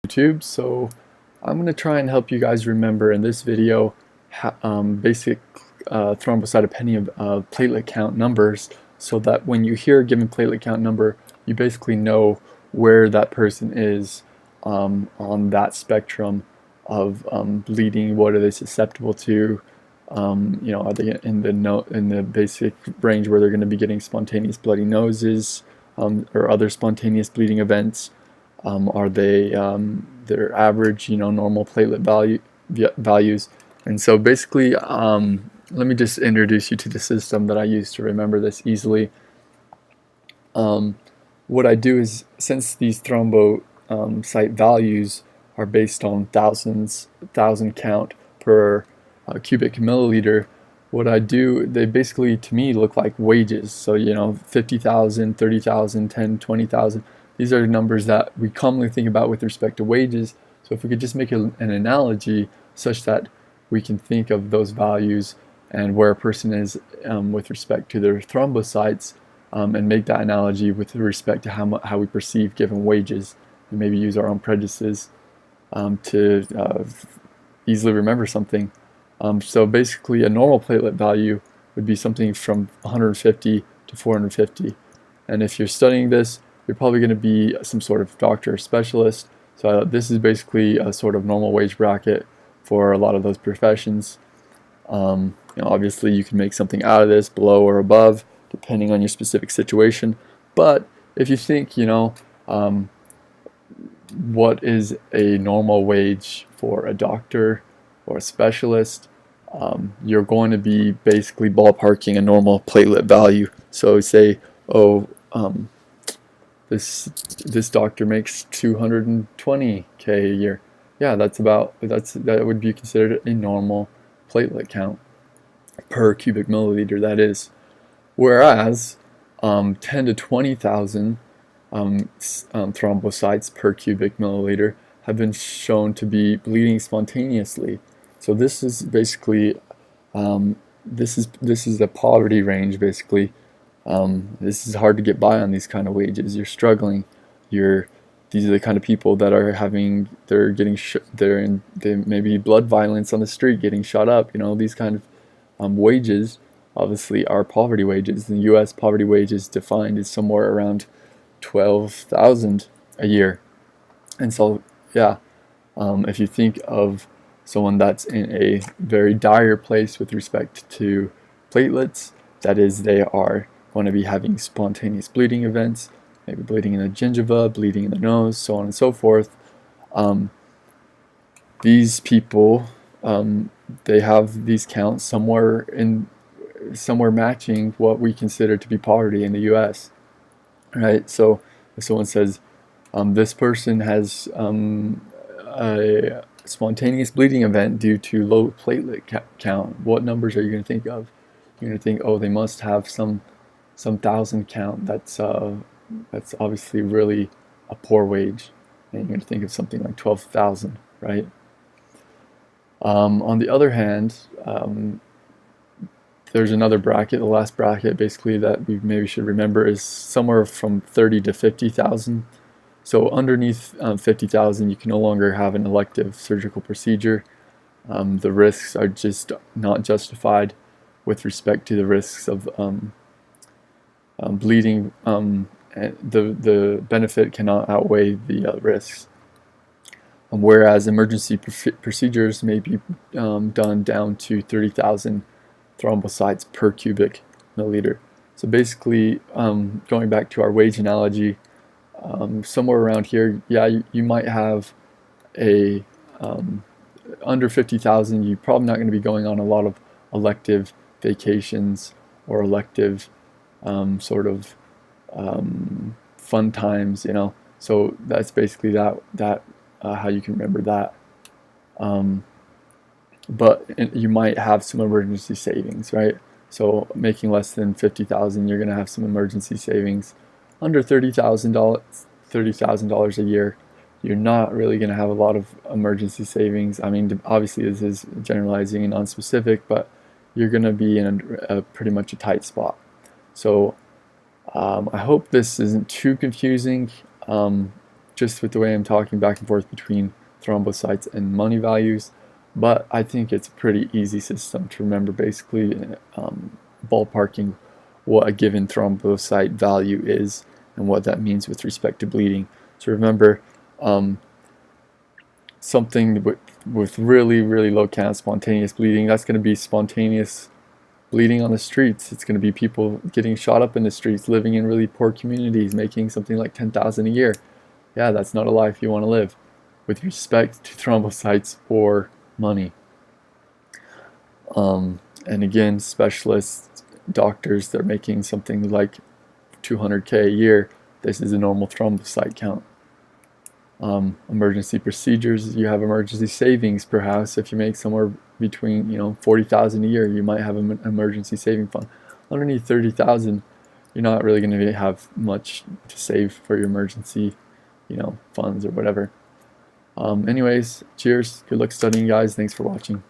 YouTube. So I'm going to try and help you guys remember in this video basic thrombocytopenia platelet count numbers, so that when you hear a given platelet count number, you basically know where that person is on that spectrum of bleeding. What are they susceptible to? Are they in the basic range where they're going to be getting spontaneous bloody noses or other spontaneous bleeding events? Are they their average, normal platelet values? And so basically, let me just introduce you to the system that I use to remember this easily. What I do is, since these thrombocyte values are based on thousand count per cubic milliliter, what I do, they basically, to me, look like wages. So, 50,000, 30,000, 10, 20,000. These are numbers that we commonly think about with respect to wages. So if we could just make an analogy such that we can think of those values and where a person is with respect to their thrombocytes, and make that analogy with respect to how we perceive given wages, and maybe use our own prejudices to easily remember something. So basically, a normal platelet value would be something from 150 to 450. And if you're studying this, you're probably going to be some sort of doctor or specialist. So this is basically a sort of normal wage bracket for a lot of those professions. Obviously, you can make something out of this, below or above, depending on your specific situation. But if you think, what is a normal wage for a doctor or a specialist, you're going to be basically ballparking a normal platelet value. So say, this doctor makes 220K a year. Yeah, that would be considered a normal platelet count per cubic milliliter, that is. Whereas 10 to 20,000 thrombocytes per cubic milliliter have been shown to be bleeding spontaneously. So this is basically this is the poverty range, basically. This is hard to get by on these kind of wages. You're struggling. These are the kind of people that are they maybe blood violence on the street, getting shot up. These kind of wages obviously are poverty wages. In the U.S., poverty wages defined is somewhere around 12,000 a year. And so, yeah, if you think of someone that's in a very dire place with respect to platelets, that is, they are going to be having spontaneous bleeding events, maybe bleeding in the gingiva, bleeding in the nose, so on and so forth. These people, they have these counts somewhere matching what we consider to be poverty in the U.S. Right? So if someone says this person has a spontaneous bleeding event due to low platelet count, what numbers are you going to think of? You're going to think, oh, they must have some thousand count. That's obviously really a poor wage, and you're going to think of something like 12,000, right? On the other hand, there's another bracket. The last bracket, basically, that we maybe should remember is somewhere from 30 to 50,000. So underneath 50,000, you can no longer have an elective surgical procedure. The risks are just not justified with respect to the risks of bleeding. The benefit cannot outweigh the risks. Whereas emergency procedures may be done down to 30,000 thrombocytes per cubic milliliter. So basically, going back to our wage analogy, somewhere around here, yeah, you might have a under 50,000. You're probably not going to be going on a lot of elective vacations or elective sort of fun times, So that's basically that how you can remember that. But you might have some emergency savings, right? So making less than 50,000, you're going to have some emergency savings. Under $30,000 a year, you're not really going to have a lot of emergency savings. I mean, obviously this is generalizing and non-specific, but you're going to be in a pretty much a tight spot. So I hope this isn't too confusing. just with the way I'm talking back and forth between thrombocytes and money values, but I think it's a pretty easy system to remember, basically ballparking what a given thrombocyte value is and what that means with respect to bleeding. So remember, something with really low count of spontaneous bleeding, that's going to be spontaneous bleeding on the streets. It's going to be people getting shot up in the streets, living in really poor communities, making something like $10,000 a year. Yeah, that's not a life you want to live with respect to thrombocytes or money. And again, specialists, doctors, they're making something like 200K a year. This is a normal thrombocyte count. Emergency procedures, you have emergency savings per house. If you make somewhere between 40,000 a year, you might have an emergency saving fund. Underneath 30,000, you're not really going to have much to save for your emergency funds or whatever. Anyways, cheers, good luck studying, guys. Thanks for watching.